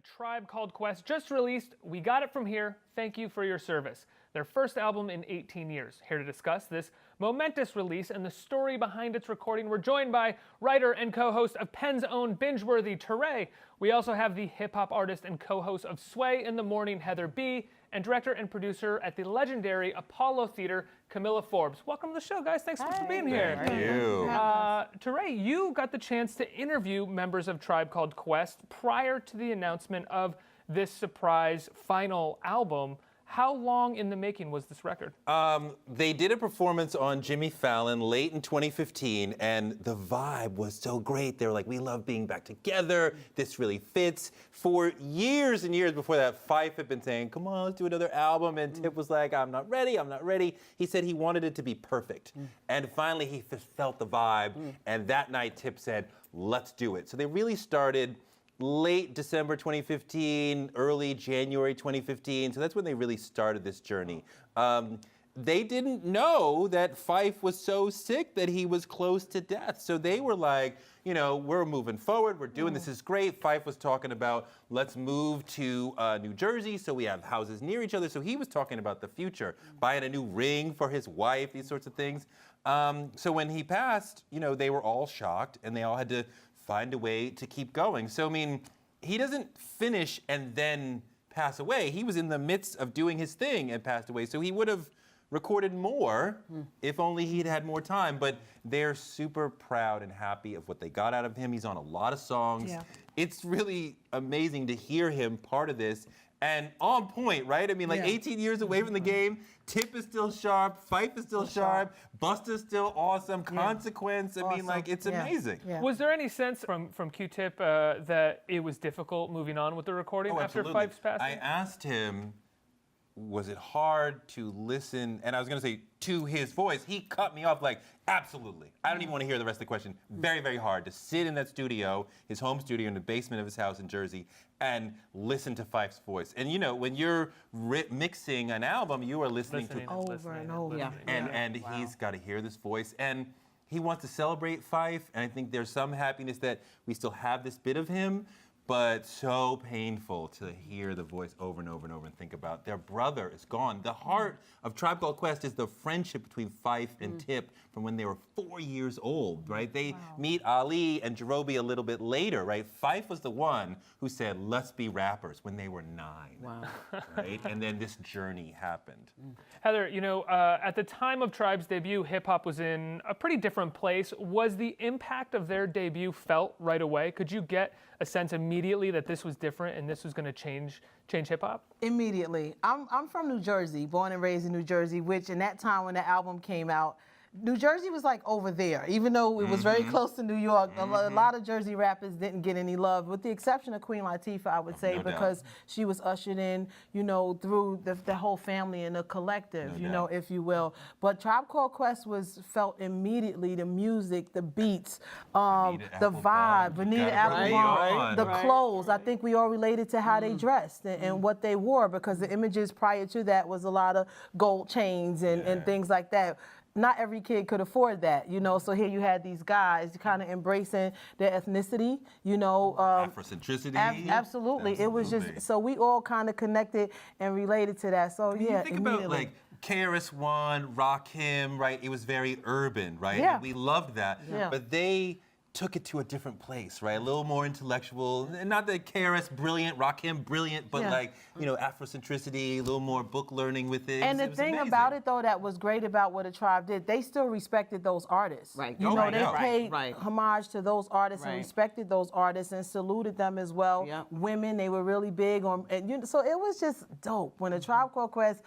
A Tribe Called Quest just released We Got It From Here, Thank You for Your Service. Their first album in 18 years. Here to discuss this momentous release and the story behind its recording, we're joined by writer and co-host of Penn's own binge-worthy Touré. We also have the hip-hop artist and co-host of Sway in the Morning, Heather B., and director and producer at the legendary Apollo Theater, Kamilah Forbes. Welcome to the show, guys. Thanks so much for being here. Thank you. Touré, you got the chance to interview members of Tribe Called Quest prior to the announcement of this surprise final album. How long in the making was this record? They did a performance on Jimmy Fallon late in 2015, and the vibe was so great. They were like, we love being back together. This really fits. For years and years before that, Fife had been saying, come on, let's do another album. And Tip was like, I'm not ready, I'm not ready. He said he wanted it to be perfect. And finally, he felt the vibe. And that night, Tip said, let's do it. So they really started late December 2015, early January 2015. So that's when they really started this journey. They didn't know that Fife was so sick that he was close to death. So they were like, you know, we're moving forward. We're doing this is great. Fife was talking about, let's move to New Jersey so we have houses near each other. So he was talking about the future, buying a new ring for his wife, these sorts of things. So when he passed, you know, they were all shocked and they all had to find a way to keep going. So, I mean, he doesn't finish and then pass away. He was in the midst of doing his thing and passed away. So he would have recorded more if only he'd had more time. But they're super proud and happy of what they got out of him. He's on a lot of songs. Yeah. It's really amazing to hear him part of this. And on point, right? I mean, like 18 years away from the game, Tip is still sharp, Fife is still sharp, Busta's still awesome, Consequence, I mean, like, it's amazing. Yeah. Was there any sense from Q-Tip that it was difficult moving on with the recording after Fife's passing? I asked him, was it hard to listen, and I was gonna say, to his voice. He cut me off like, absolutely. I don't even want to hear the rest of the question. Very, very hard to sit in that studio, his home studio in the basement of his house in Jersey, and listen to Fife's voice. And you know, when you're mixing an album, you are listening to over and over. And he's got to hear this voice. And he wants to celebrate Fife, and I think there's some happiness that we still have this bit of him, but so painful to hear the voice over and over and over and think about their brother is gone. The heart of Tribe Called Quest is the friendship between Fife and Tip from when they were 4 years old, right? They meet Ali and Jerobi a little bit later, right? Fife was the one who said, let's be rappers when they were 9, right? And then this journey happened. Heather, you know, at the time of Tribe's debut, hip-hop was in a pretty different place. Was the impact of their debut felt right away? Could you get a sense immediately that this was different and this was going to change hip-hop? Immediately. I'm from New Jersey, born and raised in New Jersey, which in that time when the album came out, New Jersey was like over there, even though it was very close to New York. A lot of Jersey rappers didn't get any love, with the exception of Queen Latifah, I would say, because she was ushered in, you know, through the whole family and the collective, you know, if you will. But Tribe Called Quest was felt immediately, the music, the beats, the vibe, Bonita Applebum, the clothes. I think we all related to how they dressed and what they wore, because the images prior to that was a lot of gold chains and things like that. Not every kid could afford that, you know, so here you had these guys kind of embracing their ethnicity, you know. Afrocentricity. Absolutely. It was just, so we all kind of connected and related to that, so you think about, like, KRS-One, Rakim, right? It was very urban, right? Yeah. And we loved that, but they took it to a different place, right? A little more intellectual. Not that KRS brilliant, Rakim brilliant, but like, you know, Afrocentricity, a little more book learning with it. And the thing about it, though, that was great about what the Tribe did, they still respected those artists. You know, they paid homage to those artists and respected those artists and saluted them as well. Women, they were really big on, and you know, so it was just dope. When the Tribe Called Quest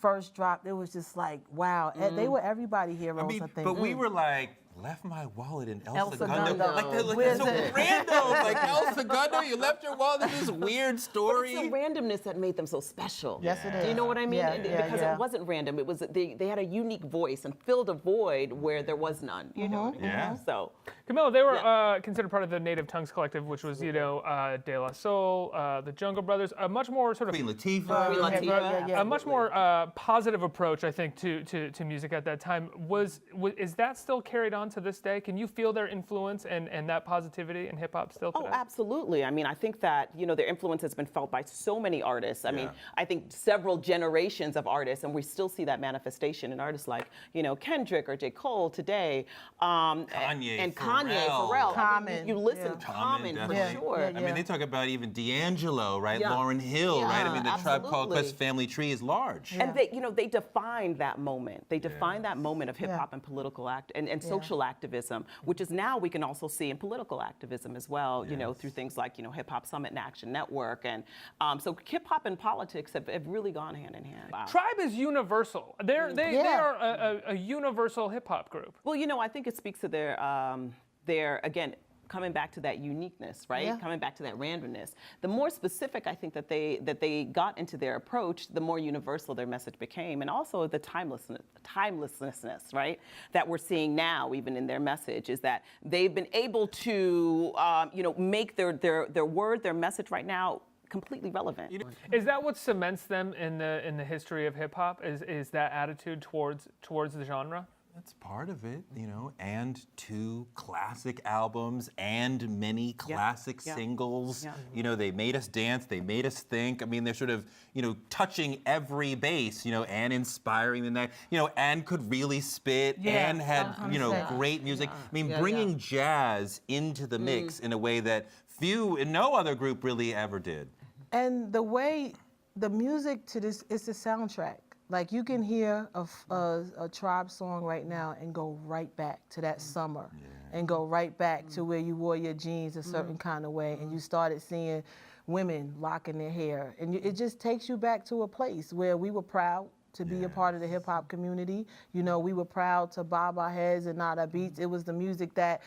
first dropped, it was just like, wow. They were everybody heroes, I think. But we were like, left my wallet in El Segundo. Like, that's so random. Like, El Segundo, you left your wallet in this weird story. But it's the randomness that made them so special. Yes, it is. Do you know what I mean? Because it wasn't random. It was they had a unique voice and filled a void where there was none. You know what I mean? So, Kamilah, they were considered part of the Native Tongues Collective, which was, you know, De La Soul, the Jungle Brothers, a much more sort of Queen Latifah. A much more positive approach, I think, to music at that time. Is that still carried on to this day? Can you feel their influence and that positivity in hip hop still today? Oh, absolutely. I mean, I think that, their influence has been felt by so many artists. I mean, I think several generations of artists, and we still see that manifestation in artists like, Kendrick or J. Cole today. Kanye, Pharrell. I mean, Common, you listen, yeah. Common for definitely. sure. I mean, they talk about even D'Angelo, right? Yeah. Lauryn Hill, right? I mean, the Tribe Called absolutely. Quest family tree is large. And they defined that moment. They defined that moment of hip hop and political and social activism, which is now we can also see in political activism as well, through things like, Hip Hop Summit and Action Network. And so hip hop and politics have really gone hand in hand. Wow. Tribe is universal. They are a universal hip hop group. Well, I think it speaks to their again, coming back to that uniqueness, right? Yeah. Coming back to that randomness. The more specific I think that they got into their approach, the more universal their message became, and also the timelessness, right? That we're seeing now, even in their message, is that they've been able to, make their word, their message right now completely relevant. Is that what cements them in the history of hip hop? Is that attitude towards the genre? That's part of it, and 2 classic albums and many classic singles. Yeah. They made us dance, they made us think. I mean, they're sort of, touching every base, and inspiring the night, and could really spit and had, great music. I mean, bringing jazz into the mix in a way that no other group really ever did. And the way the music to this, it's a soundtrack. Like you can hear a Tribe song right now and go right back to that summer and go right back to where you wore your jeans a certain kind of way and you started seeing women locking their hair. And it just takes you back to a place where we were proud to be a part of the hip hop community. We were proud to bob our heads and nod our beats. It was the music that,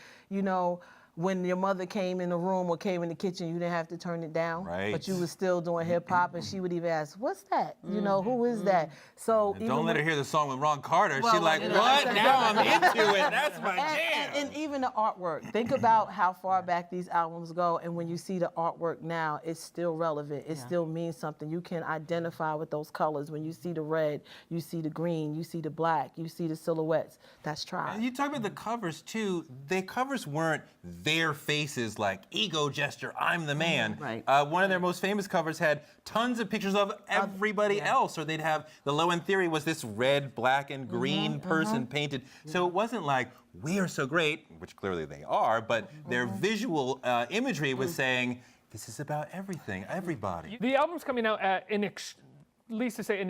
when your mother came in the room or came in the kitchen, you didn't have to turn it down. Right. But you was still doing hip hop, and she would even ask, "What's that? Who is that?" So Don't let her hear the song with Ron Carter. Well, She's like, what? Now I'm into it. That's my jam. And even the artwork. Think about how far back these albums go, and when you see the artwork now, it's still relevant. It still means something. You can identify with those colors. When you see the red, you see the green, you see the black, you see the silhouettes. That's Tribe. And you talk about the covers too. The covers weren't their faces like ego gesture, I'm the man. Right. One of their most famous covers had tons of pictures of everybody else, or they'd have the Low End Theory was this red, black, and green person painted. So it wasn't like we are so great, which clearly they are, but their visual imagery was saying this is about everything, everybody. The album's coming out at an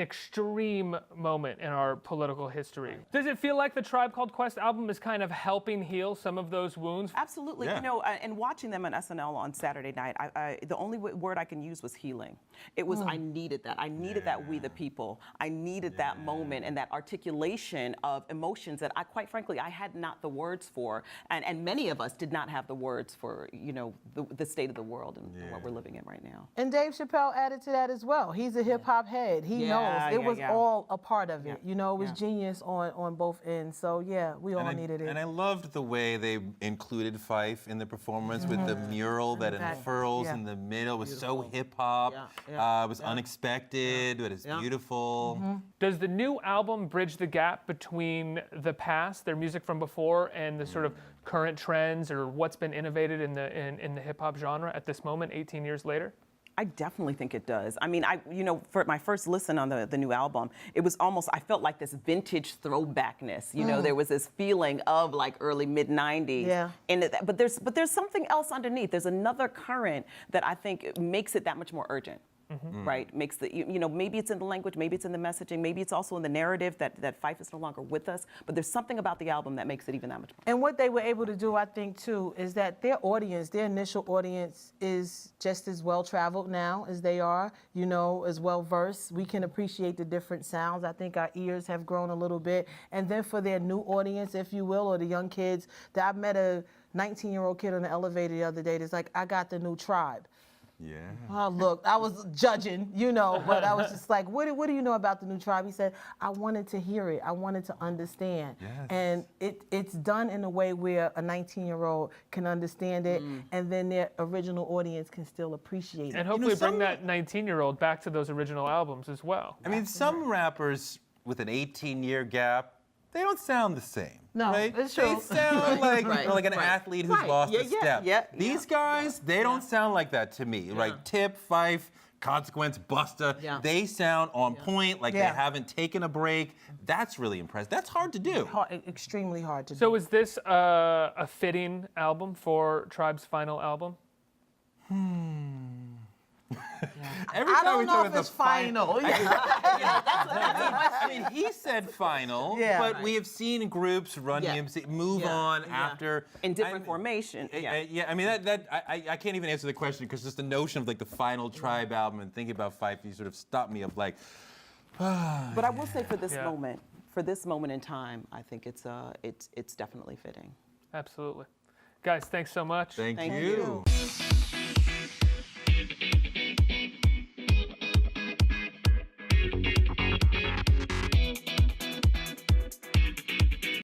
extreme moment in our political history. Does it feel like the Tribe Called Quest album is kind of helping heal some of those wounds? Absolutely. Yeah. And watching them on SNL on Saturday night, the only word I can use was healing. It was, I needed that. I needed that we the people. I needed that moment and that articulation of emotions that quite frankly, I had not the words for. And many of us did not have the words for, the state of the world and what we're living in right now. And Dave Chappelle added to that as well. He's a hip hop head. He knows. It was all a part of it. It was genius on both ends. So we all needed it. And I loved the way they included Fife in the performance with the mural that unfurls in the middle. It was so hip hop. It was unexpected, but it's beautiful. Does the new album bridge the gap between the past, their music from before, and the sort of current trends or what's been innovated in the hip hop genre at this moment, 18 years later? I definitely think it does. I mean, for my first listen on the new album, it was almost, I felt like this vintage throwbackness. There was this feeling of like early mid '90s. Yeah. But there's something else underneath. There's another current that I think makes it that much more urgent. Right? Makes maybe it's in the language, maybe it's in the messaging, maybe it's also in the narrative that Fife is no longer with us. But there's something about the album that makes it even that much more. And what they were able to do, I think, too, is that their initial audience is just as well-traveled now as they are, as well-versed. We can appreciate the different sounds. I think our ears have grown a little bit. And then for their new audience, if you will, or the young kids, that I met a 19-year-old kid on the elevator the other day that's like, I got the new Tribe. Yeah. Oh, look, I was judging, but I was just like, what do you know about the new Tribe? He said, I wanted to hear it. I wanted to understand. Yes. And it's done in a way where a 19-year-old can understand it, and then their original audience can still appreciate it. And hopefully bring that 19-year-old back to those original albums as well. I mean, some rappers with an 18-year gap they don't sound the same. No, right? it's They true. sound like, Right, like an right. athlete who's Right. lost Yeah, a yeah, step. yeah, These yeah, guys, they don't sound like that to me. Like Tip, Fife, Consequence, Busta, Yeah. they sound on point, like Yeah. they haven't taken a break. That's really impressive. That's hard to do. Extremely hard to do. So is this a fitting album for Tribe's final album? Every I time don't we know talk if about it's the final. I mean, he said final, Yeah. but we have seen groups run Yeah. DMC move Yeah. on Yeah. after In different formation. Yeah, I mean I can't even answer the question because just the notion of like the final Tribe album and thinking about Fife, you sort of stopped me of like. But I will say for this Yeah. moment, in time, I think it's definitely fitting. Absolutely. Guys, thanks so much. Thank Thank you. you.